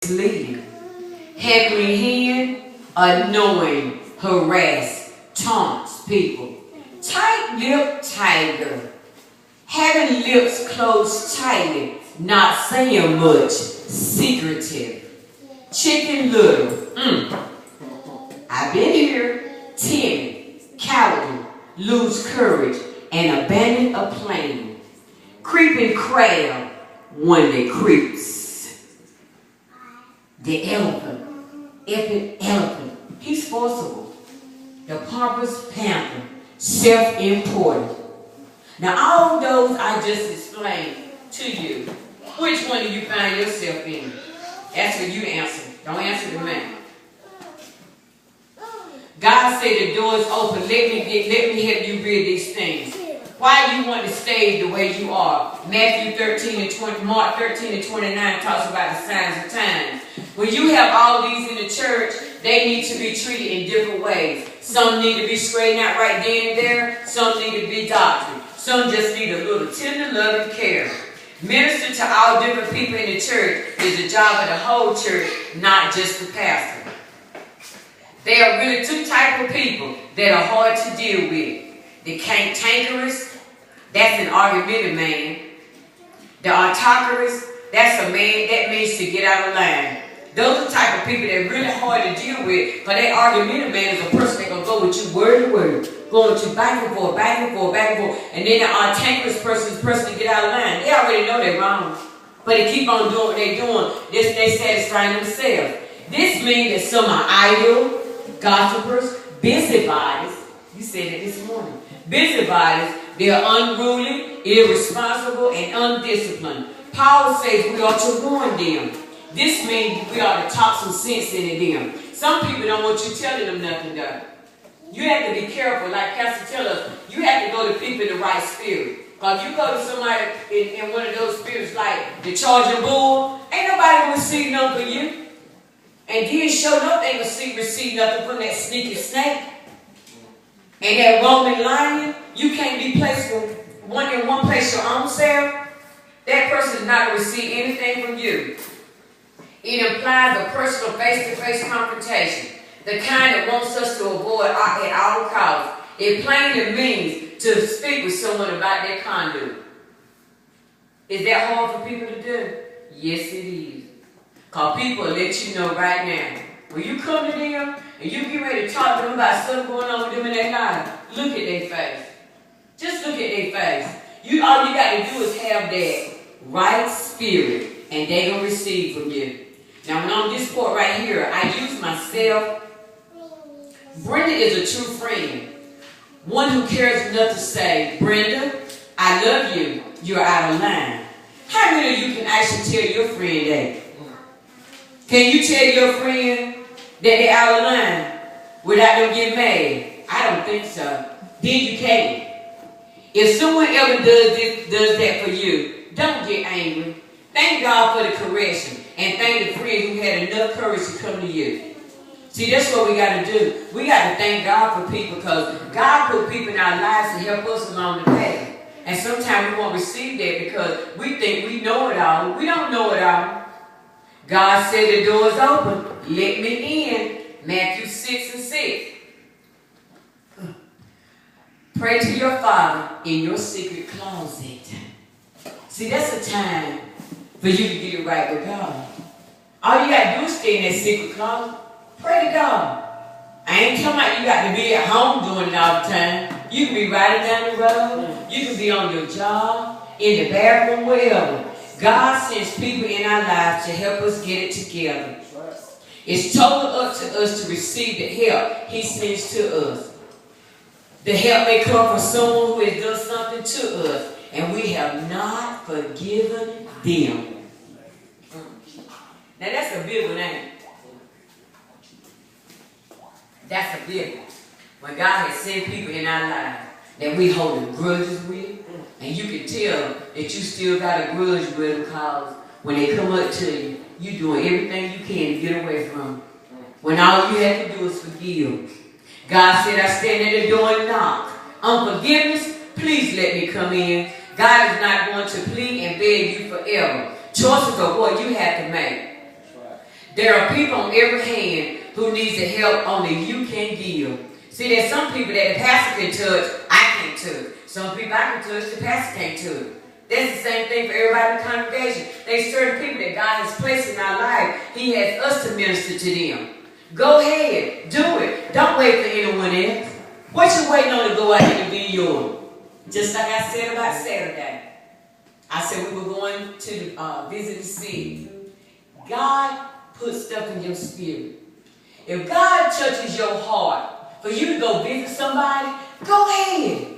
misleading, heckling hen, annoying, harass, taunts people. Tight-lipped tiger, having lips closed tightly, not saying much, secretive. Chicken little, I've been here, timid, cowardly, lose courage, and abandon a plane. Creeping crab, one that creeps. The elephant, epic elephant, he's forcible. The pompous panther, self-important. Now all those I just explained to you, which one do you find yourself in? That's for you to answer. Don't answer the man. God said the door is open. Let me help you read these things. Why do you want to stay the way you are? Matthew 13 and 20, Mark 13 and 29 talks about the signs of times. When you have all these in the church, they need to be treated in different ways. Some need to be straightened out right then and there. Some need to be doctored. Some just need a little tender love and care. Minister to all different people in the church is the job of the whole church, not just the pastor. There are really two types of people that are hard to deal with. The cantankerous, that's an argumentative man. The autocracy, that's a man that means to get out of line. Those are the type of people that are really hard to deal with, because that argumentative man is a person that can go with you word to word, going with you back and forth, back and forth, back and forth. And then the cantankerous person is the person to get out of line. They already know they're wrong, but they keep on doing what they're doing. They satisfying themselves. This means that some are idle, gossipers, busybodies. You said it this morning. Busybodies, they are unruly, irresponsible, and undisciplined. Paul says we ought to warn them. This means we ought to talk some sense into them. Some people don't want you telling them nothing, though. You have to be careful. Like Pastor tells us, you have to go to people in the right spirit. Because if you go to somebody in one of those spirits like the charging bull, ain't nobody going to see nothing for you. And then sure enough, they going to receive nothing from that sneaky snake. And that Roman lion, you can't be placed in one place your own self. That person is not going to receive anything from you. It implies a personal face-to-face confrontation, the kind that wants us to avoid at all costs. It plainly means to speak with someone about their conduct. Is that hard for people to do? Yes, it is. Because people will let you know right now. When you come to them and you get ready to talk to them about something going on with them in their life, look at their face. Just look at their face. All you got to do is have that right spirit, and they're going to receive from you. Now, when on this part right here, I use myself. Brenda is a true friend. One who cares enough to say, Brenda, I love you. You're out of line. How many of you can actually tell your friend that? Can you tell your friend that they're out of line without them getting mad? I don't think so. Then you can't. If someone ever does that for you, don't get angry. Thank God for the correction. And thank the friend who had enough courage to come to you. See, that's what we got to do. We got to thank God for people, because God put people in our lives to help us along the path. And sometimes we won't receive that because we think we know it all. We don't know it all. God said the door is open. Let me in. Matthew 6 and 6. Pray to your Father in your secret closet. See, that's a time for you to get it right with God. All you got to do is stay in that secret closet. Pray to God. I ain't talking about you got to be at home doing it all the time. You can be riding down the road. You can be on your job, in the bathroom, wherever. God sends people in our lives to help us get it together. It's totally up to us to receive the help He sends to us. The help may come from someone who has done something to us, and we have not forgiven them. Now that's a big one, ain't it? That's a big one. When God has sent people in our lives that we hold grudges with, and you can tell that you still got a grudge with them, because when they come up to you, you're doing everything you can to get away from them. When all you have to do is forgive. God said, I stand at the door and knock. Unforgiveness, please let me come in. God is not going to plead and beg you forever. Choices are what you have to make. There are people on every hand who needs the help only you can give. See, there's some people that the pastor can touch, I can't touch. Some people I can touch, the pastor can't touch. That's the same thing for everybody in the congregation. There's certain people that God has placed in our life. He has us to minister to them. Go ahead. Do it. Don't wait for anyone else. What you waiting on to go out and be yours? Just like I said about Saturday. I said we were going to visit the city. God puts stuff in your spirit. If God touches your heart for you to go visit somebody, go ahead.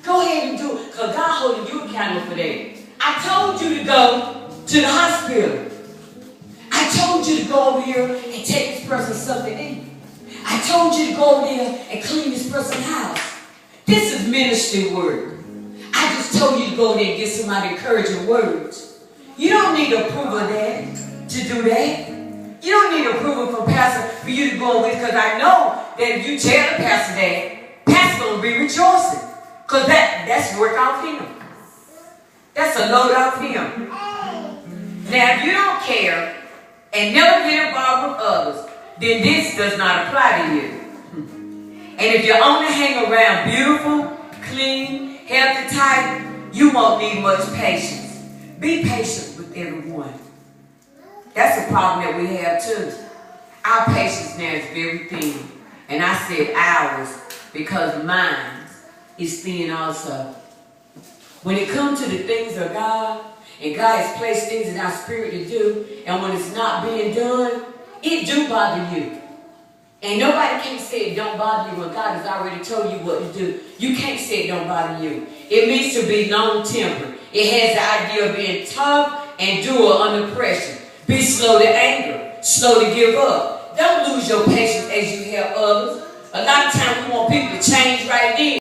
Go ahead and do it, because God holding you accountable for that. I told you to go to the hospital. I told you to go over here and take this person something to eat. I told you to go over there and clean this person's house. This is ministry work. I just told you to go there and get somebody encouraging words. You don't need approval of that to do that. You don't need approval from pastor for you to go with, because I know that if you tell the pastor that, pastor's going to be rejoicing. Because that's work off him. That's a load off him. Now, if you don't care and never get involved with others, then this does not apply to you. And if you only hang around beautiful, clean, healthy type, you won't need much patience. Be patient with everyone. That's a problem that we have too. Our patience now is very thin. And I said ours because mine is thin also. When it comes to the things of God, and God has placed things in our spirit to do, and when it's not being done, it do bother you. And nobody can say it don't bother you when God has already told you what to do. You can't say it don't bother you. It means to be long-tempered. It has the idea of being tough and doer under pressure. Be slow to anger, slow to give up. Don't lose your patience as you help others. A lot of times we want people to change right then.